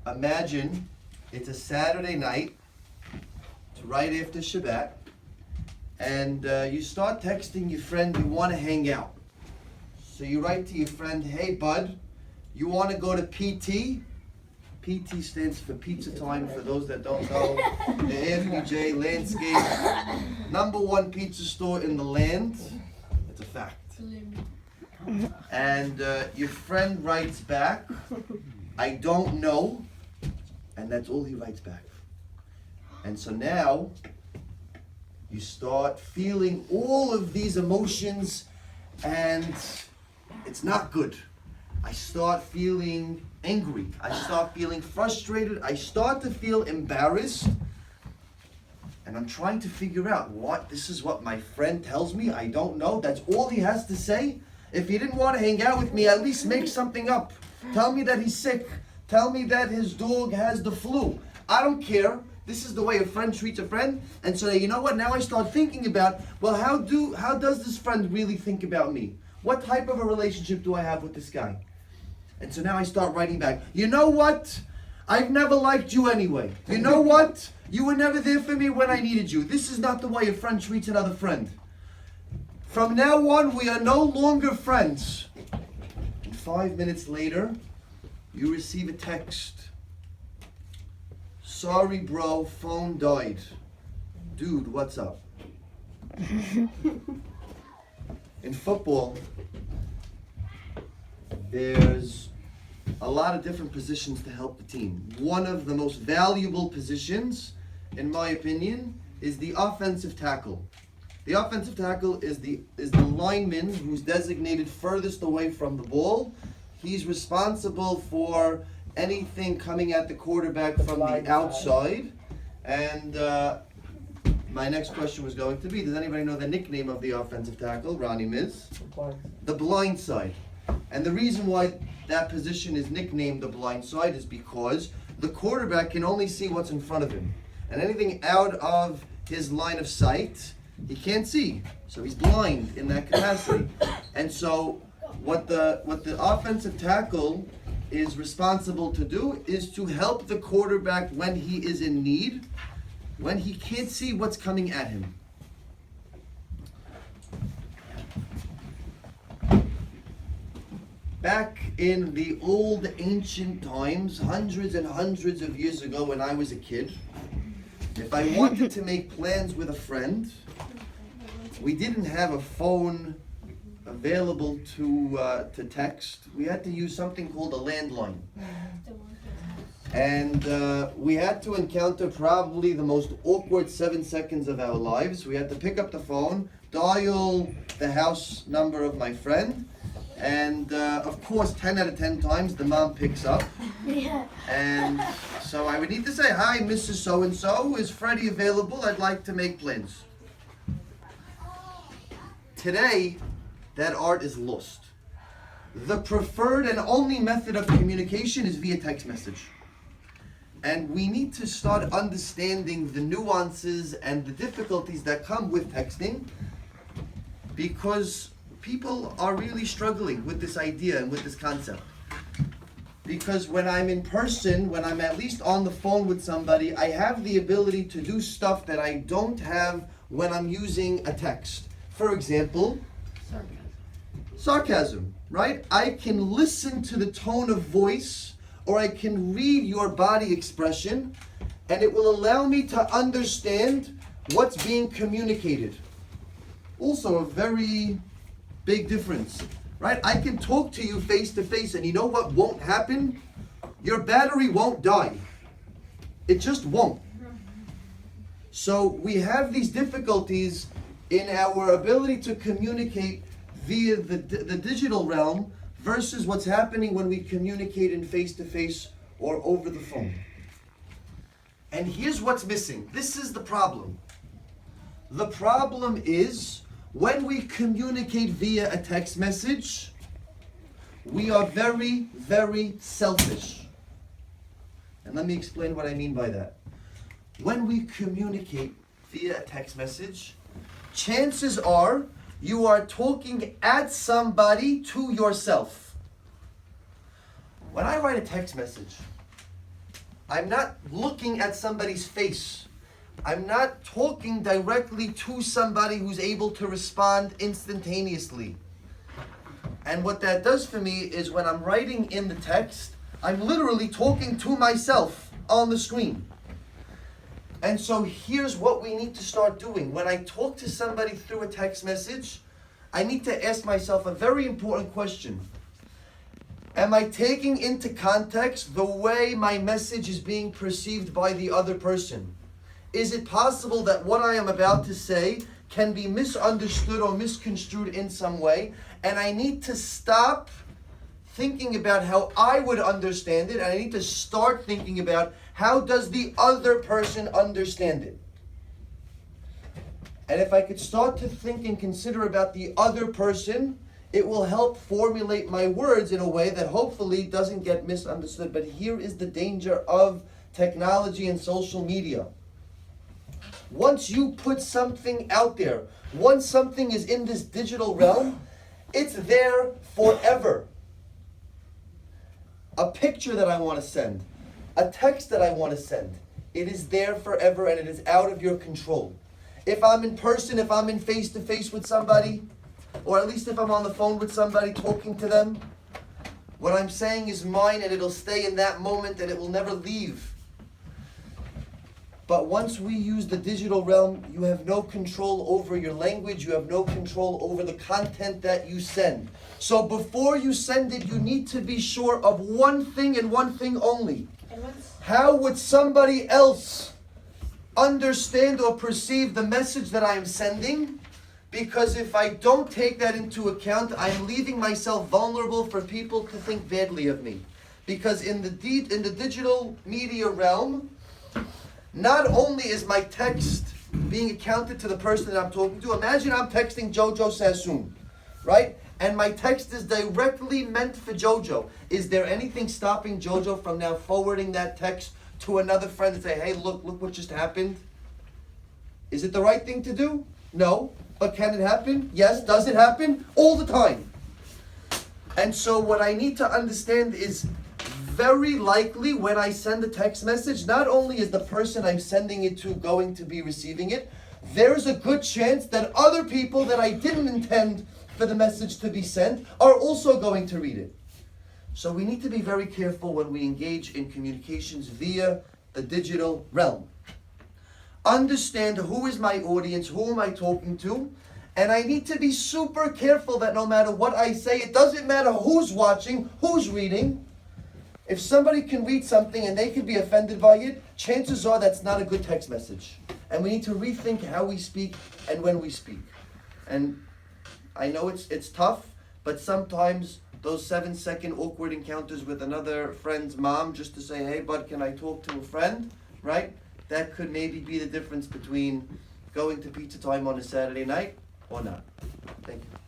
Imagine it's a Saturday night, it's right after Shabbat, and you start texting your friend you want to hang out. So you write to your friend, hey bud, you want to go to PT? PT stands for Pizza Time, for those that don't know. The FUJ Landscape, #1 pizza store in the land. It's a fact. And your friend writes back, I don't know, and that's all he writes back. And so now, you start feeling all of these emotions, and it's not good. I start feeling angry. I start feeling frustrated. I start to feel embarrassed. And I'm trying to figure out this is what my friend tells me. I don't know. That's all he has to say. If he didn't want to hang out with me, at least make something up. Tell me that he's sick. Tell me that his dog has the flu. I don't care. This is the way a friend treats a friend. And so you know what? Now I start thinking about, well, how does this friend really think about me? What type of a relationship do I have with this guy? And so now I start writing back, you know what? I've never liked you anyway. You know what? You were never there for me when I needed you. This is not the way a friend treats another friend. From now on, we are no longer friends. And 5 minutes later, you receive a text. Sorry bro, phone died. Dude, what's up? In football, there's a lot of different positions to help the team. One of the most valuable positions, in my opinion, is the offensive tackle. The offensive tackle is the lineman who's designated furthest away from the ball. He's responsible for anything coming at the quarterback from the outside. And my next question was going to be, does anybody know the nickname of the offensive tackle? Ronnie Miz? The blind side. And the reason why that position is nicknamed the blind side is because the quarterback can only see what's in front of him. And anything out of his line of sight, he can't see. So he's blind in that capacity. And so what the offensive tackle is responsible to do is to help the quarterback when he is in need, when he can't see what's coming at him. Back in the old ancient times, hundreds and hundreds of years ago when I was a kid, if I wanted to make plans with a friend, we didn't have a phone available to text. We had to use something called a landline. And we had to encounter probably the most awkward 7 seconds of our lives. We had to pick up the phone, dial the house number of my friend, and of course 10 out of 10 times the mom picks up. Yeah. And so I would need to say, hi Mrs. So-and-so, is Freddie available? I'd like to make plans. Today, that art is lost. The preferred and only method of communication is via text message. And we need to start understanding the nuances and the difficulties that come with texting, because people are really struggling with this idea and with this concept. Because when I'm in person, when I'm at least on the phone with somebody, I have the ability to do stuff that I don't have when I'm using a text. For example, sarcasm, right? I can listen to the tone of voice, or I can read your body expression, and it will allow me to understand what's being communicated. Also a very big difference, right? I can talk to you face to face, and you know what won't happen? Your battery won't die. It just won't. So we have these difficulties in our ability to communicate via the digital realm versus what's happening when we communicate in face-to-face or over the phone. And here's what's missing. This is the problem. The problem is when we communicate via a text message, we are very, very selfish. And let me explain what I mean by that. When we communicate via a text message, chances are you are talking at somebody to yourself. When I write a text message, I'm not looking at somebody's face. I'm not talking directly to somebody who's able to respond instantaneously. And what that does for me is when I'm writing in the text, I'm literally talking to myself on the screen. And so here's what we need to start doing. When I talk to somebody through a text message, I need to ask myself a very important question. Am I taking into context the way my message is being perceived by the other person? Is it possible that what I am about to say can be misunderstood or misconstrued in some way? And I need to stop thinking about how I would understand it, and I need to start thinking about how does the other person understand it. And if I could start to think and consider about the other person, it will help formulate my words in a way that hopefully doesn't get misunderstood. But here is the danger of technology and social media. Once you put something out there, once something is in this digital realm, it's there forever. A picture that I want to send, a text that I want to send, it is there forever and it is out of your control. If I'm in person, if I'm in face-to-face with somebody, or at least if I'm on the phone with somebody talking to them, what I'm saying is mine and it'll stay in that moment and it will never leave. But once we use the digital realm, you have no control over your language, you have no control over the content that you send. So before you send it, you need to be sure of one thing and one thing only. How would somebody else understand or perceive the message that I am sending? Because if I don't take that into account, I'm leaving myself vulnerable for people to think badly of me. Because in the digital media realm, not only is my text being accounted to the person that I'm talking to, imagine I'm texting Jojo Sassoon, right? And my text is directly meant for Jojo. Is there anything stopping Jojo from now forwarding that text to another friend and say, hey, look what just happened? Is it the right thing to do? No. But can it happen? Yes. Does it happen? All the time. And so what I need to understand is very likely when I send a text message, not only is the person I'm sending it to going to be receiving it, there's a good chance that other people that I didn't intend for the message to be sent are also going to read it. So we need to be very careful when we engage in communications via the digital realm. Understand who is my audience, who am I talking to, and I need to be super careful that no matter what I say, it doesn't matter who's watching, who's reading. If somebody can read something and they can be offended by it, chances are that's not a good text message. And we need to rethink how we speak and when we speak. And I know it's tough, but sometimes those 7-second awkward encounters with another friend's mom just to say, hey, bud, can I talk to a friend, right? That could maybe be the difference between going to pizza time on a Saturday night or not. Thank you.